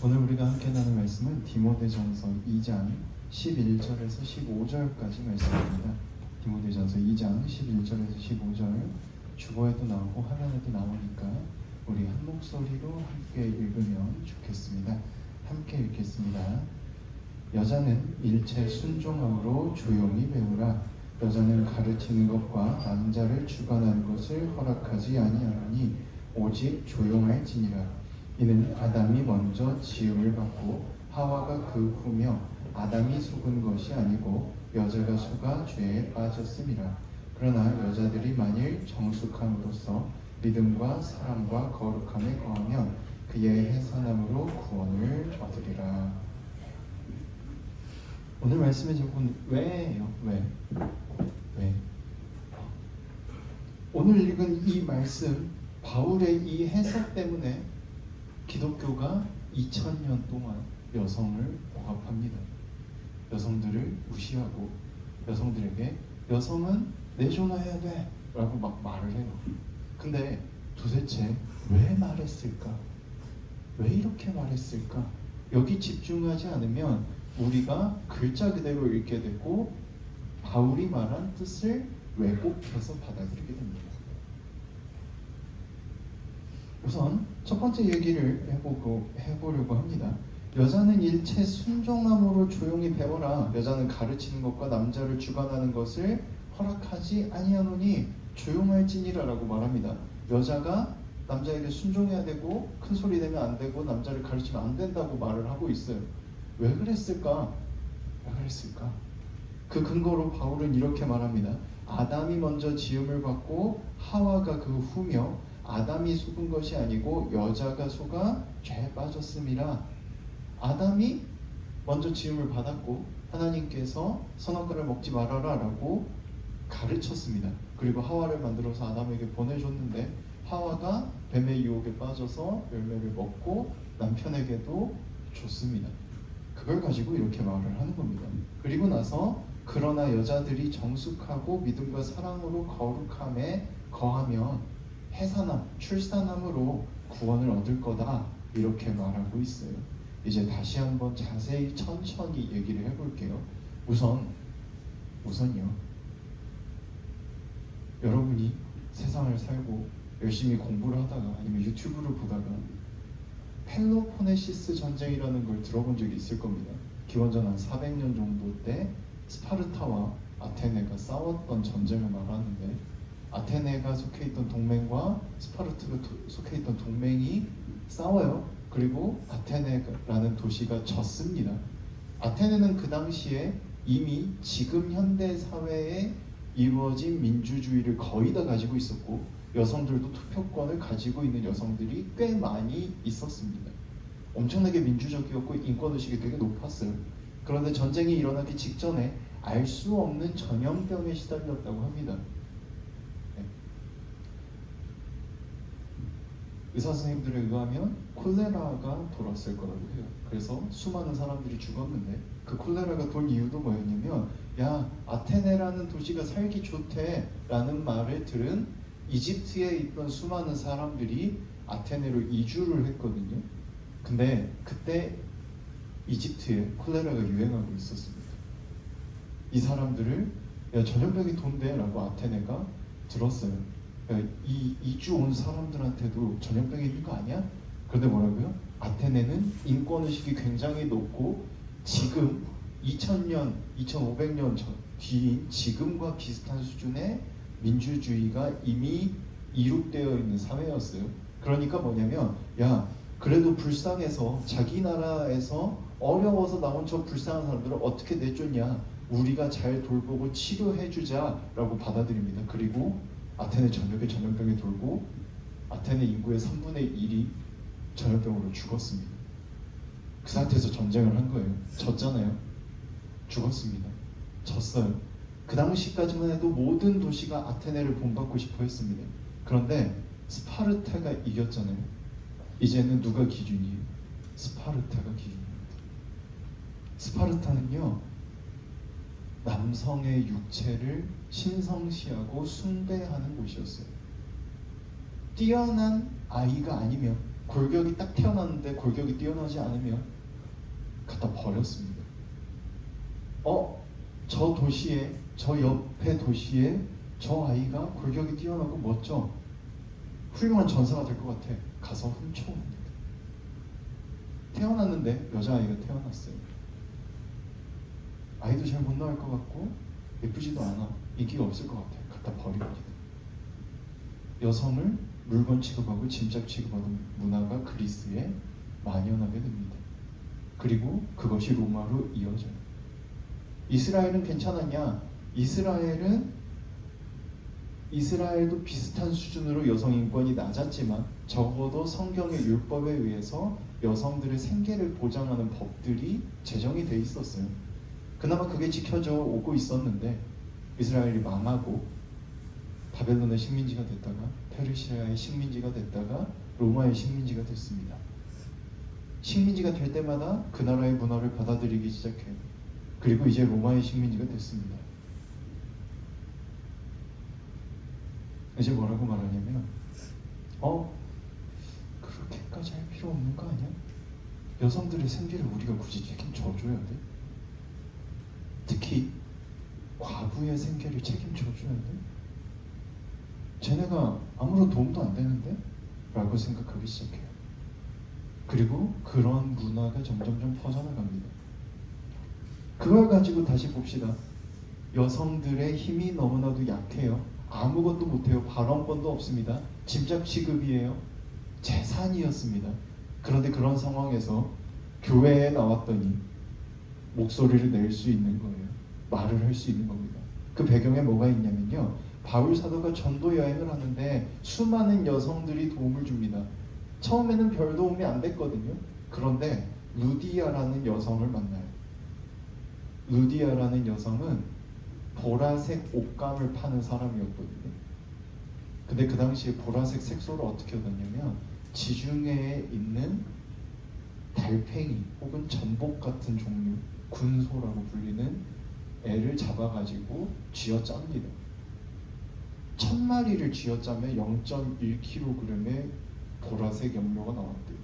오늘 우리가 함께 나눌 말씀은 디모데전서 2장 11절에서 15절까지 말씀입니다. 디모데전서 2장 11절에서 15절 주보에도 나오고 화면에도 나오니까 우리 한 목소리로 함께 읽으면 좋겠습니다. 함께 읽겠습니다. 여자는 일체 순종함으로 조용히 배우라. 여자는 가르치는 것과 남자를 주관하는 것을 허락하지 아니하노니 오직 조용할지니라. 이는 아담이 먼저 지음을 받고 하와가 그 후며 아담이 속은 것이 아니고 여자가 속아 죄에 빠졌음이라. 그러나 여자들이 만일 정숙함으로써 믿음과 사랑과 거룩함에 거하면 그의 해산함으로 구원을 얻으리라. 오늘 말씀의 제목은 왜예요? 왜? 오늘 읽은 이 말씀, 바울의 이 해석 때문에 기독교가 2000년 동안 여성을 억압합니다. 여성들을 무시하고 여성들에게 여성은 내존화해야 돼 라고 막 말을 해요. 근데 도대체 왜 말했을까? 왜 이렇게 말했을까? 여기 집중하지 않으면 우리가 글자 그대로 읽게 되고 바울이 말한 뜻을 왜곡해서 받아들이게 됩니다. 우선 첫 번째 얘기를 해보려고 합니다. 여자는 일체 순종함으로 조용히 배워라. 여자는 가르치는 것과 남자를 주관하는 것을 허락하지 아니하노니 조용할지니라 라고 말합니다. 여자가 남자에게 순종해야 되고 큰 소리 내면 안 되고 남자를 가르치면 안 된다고 말을 하고 있어요. 왜 그랬을까? 그 근거로 바울은 이렇게 말합니다. 아담이 먼저 지음을 받고 하와가 그 후며 아담이 속은 것이 아니고 여자가 속아 죄에 빠졌음이라. 아담이 먼저 지음을 받았고 하나님께서 선악과를 먹지 말아라 라고 가르쳤습니다. 그리고 하와를 만들어서 아담에게 보내줬는데 하와가 뱀의 유혹에 빠져서 열매를 먹고 남편에게도 줬습니다. 그걸 가지고 이렇게 말을 하는 겁니다. 그리고 나서 그러나 여자들이 정숙하고 믿음과 사랑으로 거룩함에 거하면 해산함, 출산함으로 구원을 얻을 거다 이렇게 말하고 있어요. 이제 다시 한번 자세히 천천히 얘기를 해볼게요. 우선요. 여러분이 세상을 살고 열심히 공부를 하다가 아니면 유튜브를 보다가 펠로포네시스 전쟁이라는 걸 들어본 적이 있을 겁니다. 기원전 한 400년 정도 때 스파르타와 아테네가 싸웠던 전쟁을 말하는데 아테네가 속해 있던 동맹과 스파르타가 속해 있던 동맹이 싸워요. 그리고 아테네라는 도시가 졌습니다. 아테네는 그 당시에 이미 지금 현대 사회에 이루어진 민주주의를 거의 다 가지고 있었고 여성들도 투표권을 가지고 있는 여성들이 꽤 많이 있었습니다. 엄청나게 민주적이었고 인권의식이 되게 높았어요. 그런데 전쟁이 일어나기 직전에 알 수 없는 전염병에 시달렸다고 합니다. 의사 선생님들에 의하면 콜레라가 돌았을 거라고 해요. 그래서 수많은 사람들이 죽었는데 그 콜레라가 돌 이유도 뭐였냐면 야 아테네라는 도시가 살기 좋대 라는 말을 들은 이집트에 있던 수많은 사람들이 아테네로 이주를 했거든요. 근데 그때 이집트에 콜레라가 유행하고 있었습니다. 이 사람들을 야 전염병이 돈대 라고 아테네가 들었어요. 이주 온 사람들한테도 전염병이 있는 거 아니야? 그런데 뭐라고요? 아테네는 인권의식이 굉장히 높고 지금 2000년, 2500년 뒤인 지금과 비슷한 수준의 민주주의가 이미 이룩되어 있는 사회였어요. 그러니까 뭐냐면 야 그래도 불쌍해서 자기 나라에서 어려워서 나온 저 불쌍한 사람들을 어떻게 내쫓냐, 우리가 잘 돌보고 치료해주자 라고 받아들입니다. 그리고 아테네 전역에 전염병이 돌고 아테네 인구의 3분의 1이 전염병으로 죽었습니다. 그 상태에서 전쟁을 한 거예요. 졌잖아요. 죽었습니다. 졌어요. 그 당시까지만 해도 모든 도시가 아테네를 본받고 싶어 했습니다. 그런데 스파르타가 이겼잖아요. 이제는 누가 기준이에요? 스파르타가 기준입니다. 스파르타는요 남성의 육체를 신성시하고 숭배하는 곳이었어요. 뛰어난 아이가 아니면 골격이 딱 태어났는데 골격이 뛰어나지 않으면 갖다 버렸습니다. 저 도시에, 저 옆에 도시에 저 아이가 골격이 뛰어나고 멋져, 훌륭한 전사가 될 것 같아, 가서 훔쳐옵니다. 태어났는데 여자아이가 태어났어요. 아이도 잘 못 나올 것 같고 예쁘지도 않아, 인기가 없을 것 같아, 갖다 버립니다. 여성을 물건 취급하고 짐작 취급하는 문화가 그리스에 만연하게 됩니다. 그리고 그것이 로마로 이어져요. 이스라엘은 괜찮았냐? 이스라엘도 비슷한 수준으로 여성 인권이 낮았지만 적어도 성경의 율법에 의해서 여성들의 생계를 보장하는 법들이 제정이 돼 있었어요. 그나마 그게 지켜져 오고 있었는데 이스라엘이 망하고 바벨론의 식민지가 됐다가 페르시아의 식민지가 됐다가 로마의 식민지가 됐습니다. 식민지가 될 때마다 그 나라의 문화를 받아들이기 시작해요. 그리고 이제 로마의 식민지가 됐습니다. 이제 뭐라고 말하냐면 그렇게까지 할 필요 없는 거 아니야? 여성들의 생계를 우리가 굳이 책임져줘야 돼? 특히 과부의 생계를 책임져줘야 돼? 쟤네가 아무런 도움도 안 되는데? 라고 생각하기 시작해요. 그리고 그런 문화가 점점점 퍼져나갑니다. 그걸 가지고 다시 봅시다. 여성들의 힘이 너무나도 약해요. 아무것도 못해요. 발언권도 없습니다. 짐작 취급이에요. 재산이었습니다. 그런데 그런 상황에서 교회에 나왔더니 목소리를 낼 수 있는 거예요. 말을 할 수 있는 겁니다. 그 배경에 뭐가 있냐면요, 바울 사도가 전도 여행을 하는데 수많은 여성들이 도움을 줍니다. 처음에는 별 도움이 안 됐거든요. 그런데 루디아라는 여성을 만나요. 루디아라는 여성은 보라색 옷감을 파는 사람이었거든요. 근데 그 당시에 보라색 색소를 어떻게 얻었냐면 지중해에 있는 달팽이 혹은 전복 같은 종류, 군소라고 불리는 애를 잡아가지고 쥐어짭니다. 1000마리를 쥐어짜면 0.1kg의 보라색 염료가 나왔대요.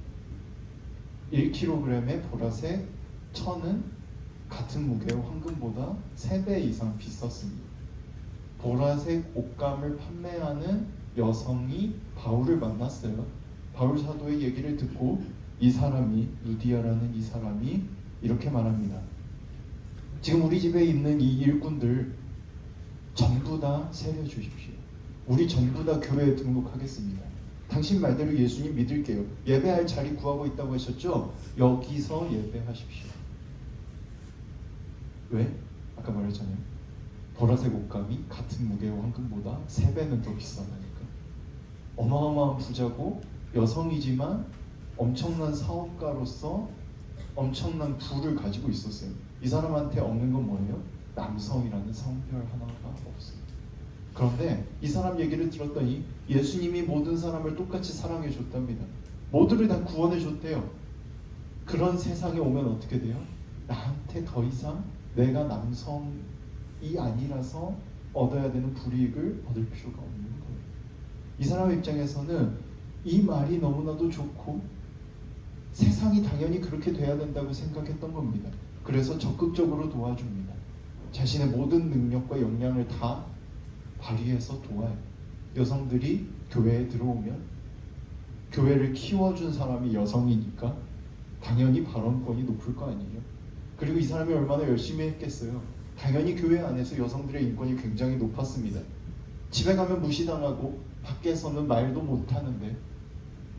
1kg의 보라색 천은 같은 무게의 황금보다 3배 이상 비쌌습니다. 보라색 옷감을 판매하는 여성이 바울을 만났어요. 바울 사도의 얘기를 듣고 이 사람이, 루디아라는 이 사람이 이렇게 말합니다. 지금 우리 집에 있는 이 일꾼들 전부 다 세려 주십시오. 우리 전부 다 교회에 등록하겠습니다. 당신 말대로 예수님 믿을게요. 예배할 자리 구하고 있다고 하셨죠? 여기서 예배하십시오. 왜? 아까 말했잖아요. 보라색 옷감이 같은 무게의 황금보다 3배는 더 비싸다니까. 어마어마한 부자고 여성이지만 엄청난 사업가로서 엄청난 부를 가지고 있었어요. 이 사람한테 없는 건 뭐예요? 남성이라는 성별 하나가 없어요. 그런데 이 사람 얘기를 들었더니 예수님이 모든 사람을 똑같이 사랑해 줬답니다. 모두를 다 구원해 줬대요. 그런 세상에 오면 어떻게 돼요? 나한테 더 이상 내가 남성이 아니라서 얻어야 되는 불이익을 얻을 필요가 없는 거예요. 이 사람 입장에서는 이 말이 너무나도 좋고 세상이 당연히 그렇게 돼야 된다고 생각했던 겁니다. 그래서 적극적으로 도와줍니다. 자신의 모든 능력과 역량을 다 발휘해서 도와요. 여성들이 교회에 들어오면 교회를 키워준 사람이 여성이니까 당연히 발언권이 높을 거 아니에요. 그리고 이 사람이 얼마나 열심히 했겠어요. 당연히 교회 안에서 여성들의 인권이 굉장히 높았습니다. 집에 가면 무시당하고 밖에서는 말도 못하는데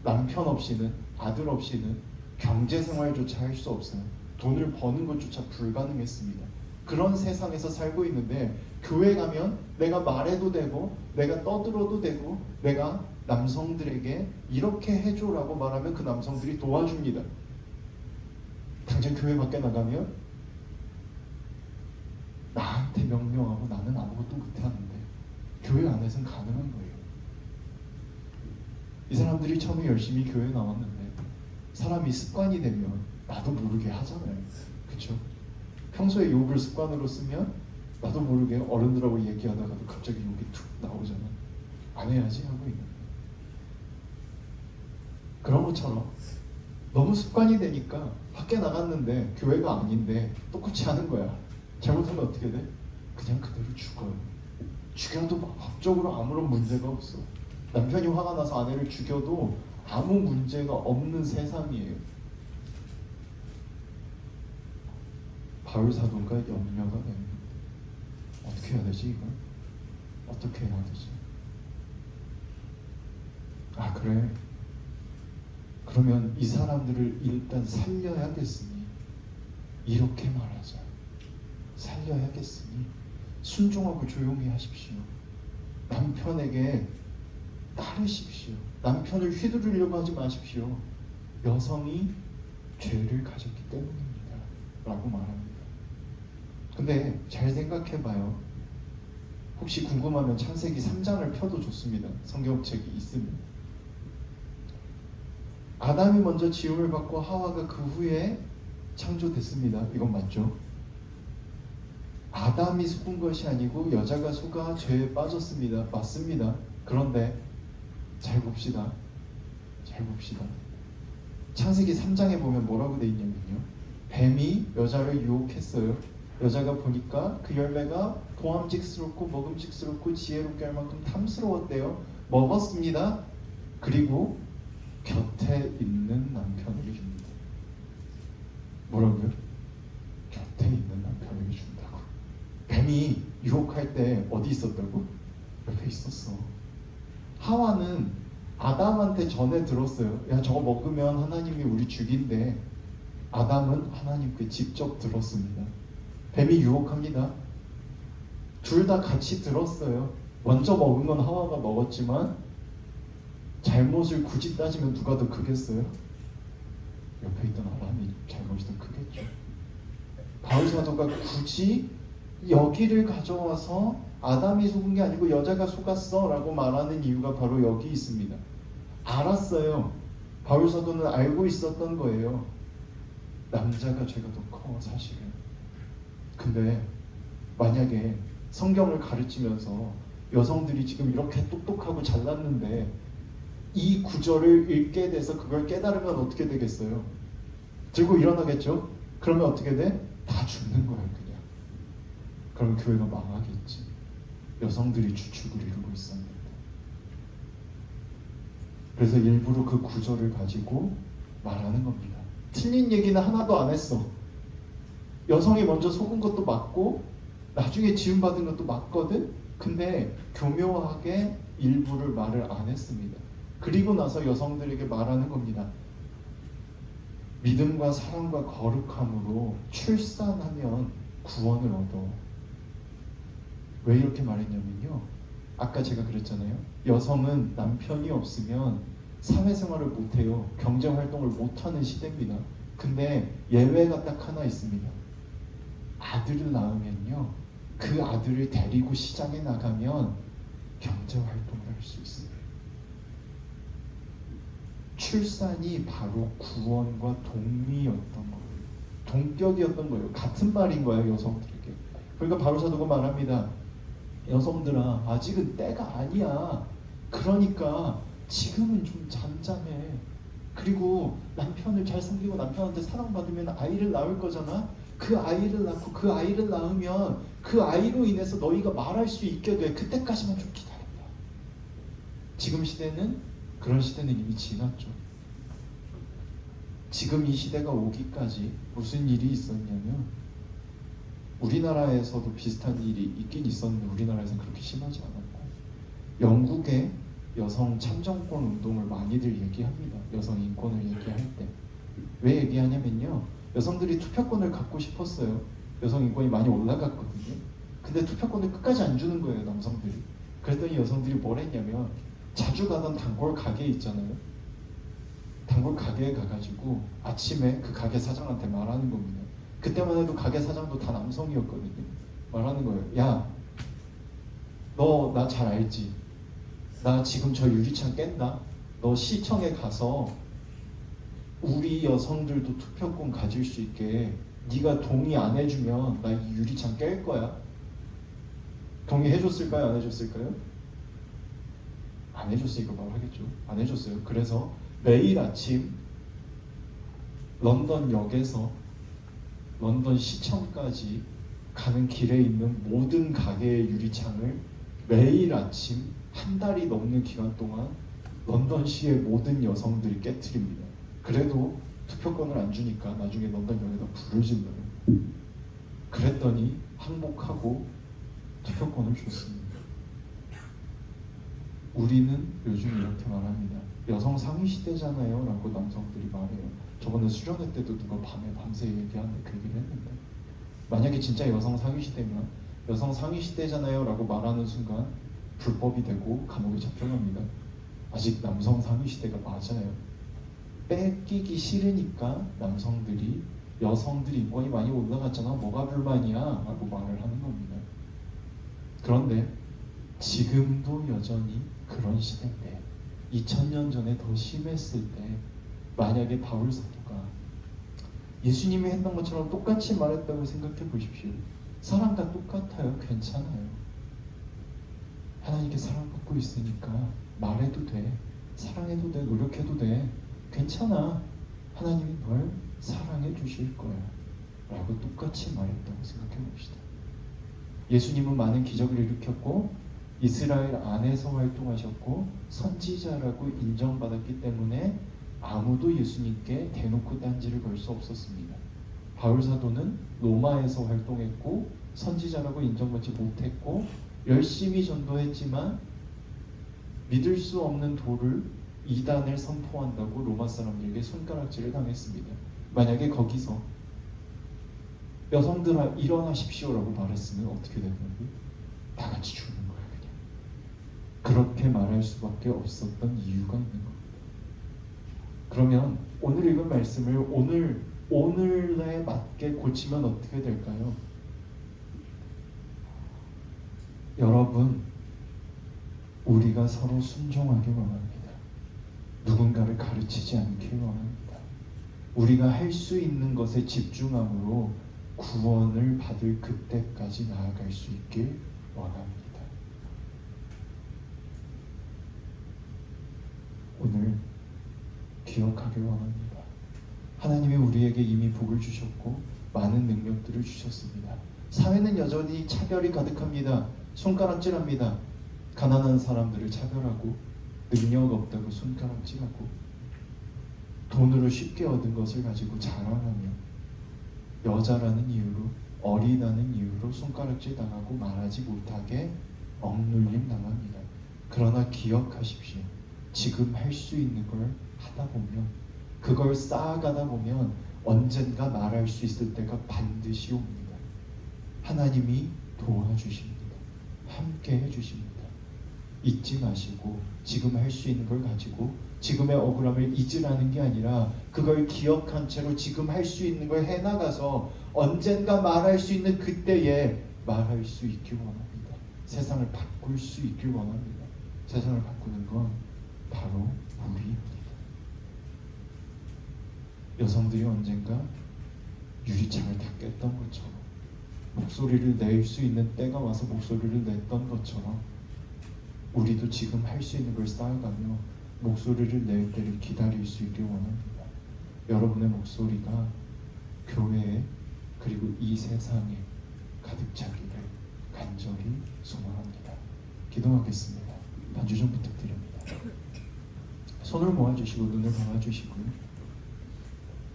남편 없이는, 아들 없이는 경제생활조차 할 수 없어요. 돈을 버는 것조차 불가능했습니다. 그런 세상에서 살고 있는데 교회 가면 내가 말해도 되고 내가 떠들어도 되고 내가 남성들에게 이렇게 해줘라고 말하면 그 남성들이 도와줍니다. 당장 교회 밖에 나가면 나한테 명령하고 나는 아무것도 못하는데 교회 안에서는 가능한 거예요. 이 사람들이 처음에 열심히 교회에 나왔는데 사람이 습관이 되면 나도 모르게 하잖아요. 그렇죠? 평소에 욕을 습관으로 쓰면 나도 모르게 어른들하고 얘기하다가도 갑자기 욕이 툭 나오잖아. 안 해야지 하고 있는 거예요. 그런 것처럼 너무 습관이 되니까 밖에 나갔는데 교회가 아닌데 똑같이 하는 거야. 잘못하면 어떻게 돼? 그냥 그대로 죽어요. 죽여도 법적으로 아무런 문제가 없어. 남편이 화가 나서 아내를 죽여도 아무 문제가 없는 세상이에요. 바울 사도가 염려가 됩니다. 어떻게 해야 되지 이거? 어떻게 해야 되지? 아 그래. 그러면 이 사람들을 일단 살려야겠으니 이렇게 말하자. 살려야겠으니 순종하고 조용히 하십시오. 남편에게 따르십시오. 남편을 휘두르려고 하지 마십시오. 여성이 죄를 가졌기 때문입니다. 라고 말합니다. 근데 잘 생각해봐요. 혹시 궁금하면 창세기 3장을 펴도 좋습니다. 성경책이 있습니다. 아담이 먼저 지음을 받고 하와가 그 후에 창조됐습니다. 이건 맞죠? 아담이 속은 것이 아니고 여자가 속아 죄에 빠졌습니다. 맞습니다. 그런데 잘 봅시다. 잘 봅시다. 창세기 3장에 보면 뭐라고 돼 있냐면요. 뱀이 여자를 유혹했어요. 여자가 보니까 그 열매가 보암직스럽고 먹음직스럽고 지혜롭게 할 만큼 탐스러웠대요. 먹었습니다. 그리고 곁에 있는 남편에게 줍니다. 뭐라고요? 곁에 있는 남편에게 준다고. 뱀이 유혹할 때 어디 있었다고? 옆에 있었어. 하와는 아담한테 전해 들었어요. 야 저거 먹으면 하나님이 우리 죽인대. 아담은 하나님께 직접 들었습니다. 뱀이 유혹합니다. 둘 다 같이 들었어요. 먼저 먹은 건 하와가 먹었지만 잘못을 굳이 따지면 누가 더 크겠어요? 옆에 있던 아담이 잘못이 더 크겠죠. 바울 사도가 굳이 여기를 가져와서 아담이 속은 게 아니고 여자가 속았어 라고 말하는 이유가 바로 여기 있습니다. 알았어요. 바울 사도는 알고 있었던 거예요. 남자가 죄가 더 커 사실은. 근데 만약에 성경을 가르치면서 여성들이 지금 이렇게 똑똑하고 잘났는데 이 구절을 읽게 돼서 그걸 깨달으면 어떻게 되겠어요? 들고 일어나겠죠? 그러면 어떻게 돼? 다 죽는 거예요 그냥. 그럼 교회가 망하겠지. 여성들이 주축을 이루고 있었는데. 그래서 일부러 그 구절을 가지고 말하는 겁니다. 틀린 얘기는 하나도 안 했어. 여성이 먼저 속은 것도 맞고 나중에 지음받은 것도 맞거든? 근데 교묘하게 일부를 말을 안 했습니다. 그리고 나서 여성들에게 말하는 겁니다. 믿음과 사랑과 거룩함으로 출산하면 구원을 얻어. 왜 이렇게 말했냐면요. 아까 제가 그랬잖아요. 여성은 남편이 없으면 사회생활을 못해요. 경제활동을 못하는 시대입니다. 근데 예외가 딱 하나 있습니다. 아들을 낳으면요. 그 아들을 데리고 시장에 나가면 경제활동을 할 수 있어요. 출산이 바로 구원과 동의였던 거예요. 동격이었던 거예요. 같은 말인 거예요. 여성들에게. 그러니까 바울 사도가 말합니다. 여성들아 아직은 때가 아니야. 그러니까 지금은 좀 잠잠해. 그리고 남편을 잘 섬기고 남편한테 사랑받으면 아이를 낳을 거잖아. 그 아이를 낳고 그 아이를 낳으면 그 아이로 인해서 너희가 말할 수 있게 돼. 그때까지만 좀 기다려봐. 지금 시대는 그런 시대는 이미 지났죠. 지금 이 시대가 오기까지 무슨 일이 있었냐면 우리나라에서도 비슷한 일이 있긴 있었는데 우리나라에서는 그렇게 심하지 않았고 영국의 여성 참정권 운동을 많이들 얘기합니다. 여성 인권을 얘기할 때. 왜 얘기하냐면요. 여성들이 투표권을 갖고 싶었어요. 여성 인권이 많이 올라갔거든요. 근데 투표권을 끝까지 안 주는 거예요. 남성들이. 그랬더니 여성들이 뭘 했냐면 자주 가던 단골 가게 있잖아요. 단골 가게에 가가지고 아침에 그 가게 사장한테 말하는 겁니다. 그때만 해도 가게 사장도 다 남성이었거든요. 말하는 거예요. 야, 너 나 잘 알지? 나 지금 저 유리창 깬다. 너 시청에 가서 우리 여성들도 투표권 가질 수 있게 네가 동의 안 해주면 나 이 유리창 깰 거야. 동의해줬을까요? 안 해줬을까요? 안 해줬으니까 말하겠죠. 안 해줬어요. 그래서 매일 아침 런던역에서 런던 시청까지 가는 길에 있는 모든 가게의 유리창을 매일 아침 한 달이 넘는 기간 동안 런던시의 모든 여성들이 깨트립니다. 그래도 투표권을 안 주니까 나중에 런던역에다 불을 질러요. 그랬더니 항복하고 투표권을 줬습니다. 우리는 요즘 이렇게 말합니다. 여성 상위 시대잖아요 라고 남성들이 말해요. 저번에 수련회 때도 누가 밤새 얘기하는데 그 얘기를 했는데, 만약에 진짜 여성 상위 시대면 여성 상위 시대잖아요 라고 말하는 순간 불법이 되고 감옥에 잡혀갑니다. 아직 남성 상위 시대가 맞아요. 뺏기기 싫으니까 남성들이 여성들이 인권이 많이 올라갔잖아, 뭐가 불만이야 라고 말을 하는 겁니다. 그런데 지금도 여전히 그런 시대인데 2000년 전에 더 심했을 때 만약에 바울 사도가 예수님이 했던 것처럼 똑같이 말했다고 생각해 보십시오. 사랑과 똑같아요. 괜찮아요. 하나님께 사랑받고 있으니까 말해도 돼, 사랑해도 돼, 노력해도 돼, 괜찮아, 하나님이 널 사랑해 주실 거야 라고 똑같이 말했다고 생각해 봅시다. 예수님은 많은 기적을 일으켰고 이스라엘 안에서 활동하셨고 선지자라고 인정받았기 때문에 아무도 예수님께 대놓고 딴지를 걸 수 없었습니다. 바울 사도는 로마에서 활동했고 선지자라고 인정받지 못했고 열심히 전도했지만 믿을 수 없는 도를 이단을 선포한다고 로마 사람들에게 손가락질을 당했습니다. 만약에 거기서 여성들아 일어나십시오라고 말했으면 어떻게 되냐고, 다 같이 죽는 거예요. 그냥 그렇게 말할 수밖에 없었던 이유가 있는 겁니다. 그러면 오늘 읽은 말씀을 오늘에 맞게 고치면 어떻게 될까요? 여러분, 우리가 서로 순종하기 원합니다. 누군가를 가르치지 않길 원합니다. 우리가 할 수 있는 것에 집중함으로 구원을 받을 그때까지 나아갈 수 있길 원합니다. 오늘 기억하길 원합니다. 하나님이 우리에게 이미 복을 주셨고 많은 능력들을 주셨습니다. 사회는 여전히 차별이 가득합니다. 손가락질합니다. 가난한 사람들을 차별하고 능력 없다고 손가락질하고 돈으로 쉽게 얻은 것을 가지고 자랑하며 여자라는 이유로, 어리다는 이유로 손가락질 당하고 말하지 못하게 억눌림 당합니다. 그러나 기억하십시오. 지금 할 수 있는 걸 하다 보면, 그걸 쌓아가다 보면 언젠가 말할 수 있을 때가 반드시 옵니다. 하나님이 도와주십니다. 함께 해주십니다. 잊지 마시고 지금 할 수 있는 걸 가지고 지금의 억울함을 잊으라는 게 아니라 그걸 기억한 채로 지금 할 수 있는 걸 해나가서 언젠가 말할 수 있는 그때에 말할 수 있길 원합니다. 세상을 바꿀 수 있길 원합니다. 세상을 바꾸는 건 바로 우리입니다. 여성들이 언젠가 유리창을 다 깼던 것처럼, 목소리를 낼 수 있는 때가 와서 목소리를 냈던 것처럼 우리도 지금 할 수 있는 걸 쌓아가며 목소리를 낼 때를 기다릴 수 있길 원합니다. 여러분의 목소리가 교회에 그리고 이 세상에 가득 차기를 간절히 소망합니다. 기도하겠습니다. 반주 좀 부탁드립니다. 손을 모아주시고 눈을 감아주시고요.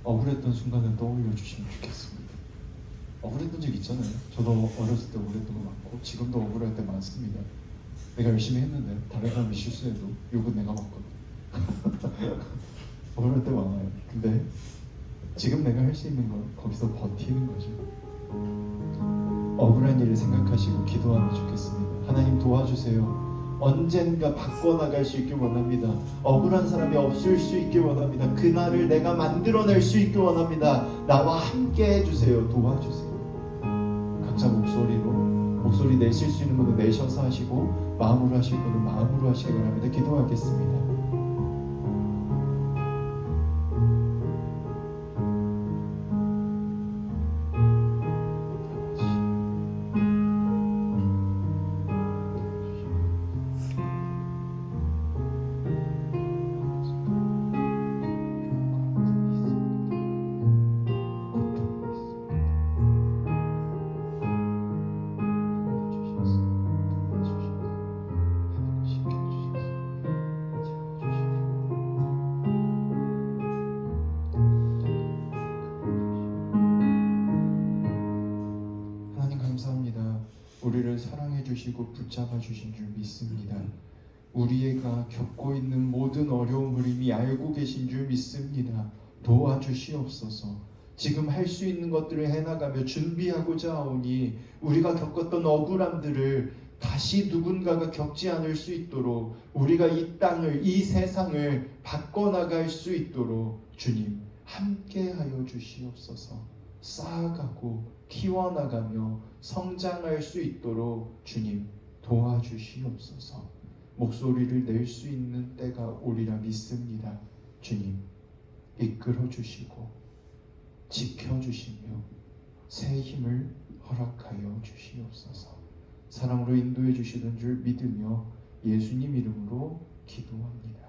억울했던 순간을 떠올려 주시면 좋겠습니다. 억울했던 적 있잖아요. 저도 어렸을 때 억울했던 거 많고 지금도 억울할 때 많습니다. 내가 열심히 했는데 다른 사람이 실수해도 욕은 내가 먹거든. 억울할 때 많아요. 근데 지금 내가 할 수 있는 건 거기서 버티는 거죠. 억울한 일을 생각하시고 기도하면 좋겠습니다. 하나님 도와주세요. 언젠가 바꿔나갈 수 있길 원합니다. 억울한 사람이 없을 수 있길 원합니다. 그날을 내가 만들어낼 수 있길 원합니다. 나와 함께 해주세요. 도와주세요. 각자 목소리 내실 수 있는 분은 내셔서 하시고 마음으로 하실 분은 마음으로 하시기 바랍니다. 기도하겠습니다. 주시고 붙잡아 주신 줄 믿습니다. 우리가 겪고 있는 모든 어려움을 이미 알고 계신 줄 믿습니다. 도와주시옵소서. 지금 할 수 있는 것들을 해나가며 준비하고자 하오니 우리가 겪었던 억울함들을 다시 누군가가 겪지 않을 수 있도록, 우리가 이 땅을, 이 세상을 바꿔나갈 수 있도록 주님 함께하여 주시옵소서. 쌓아가고 키워나가며 성장할 수 있도록 주님 도와주시옵소서. 목소리를 낼 수 있는 때가 오리라 믿습니다. 주님 이끌어 주시고 지켜주시며 새 힘을 허락하여 주시옵소서. 사랑으로 인도해 주시는 줄 믿으며 예수님 이름으로 기도합니다.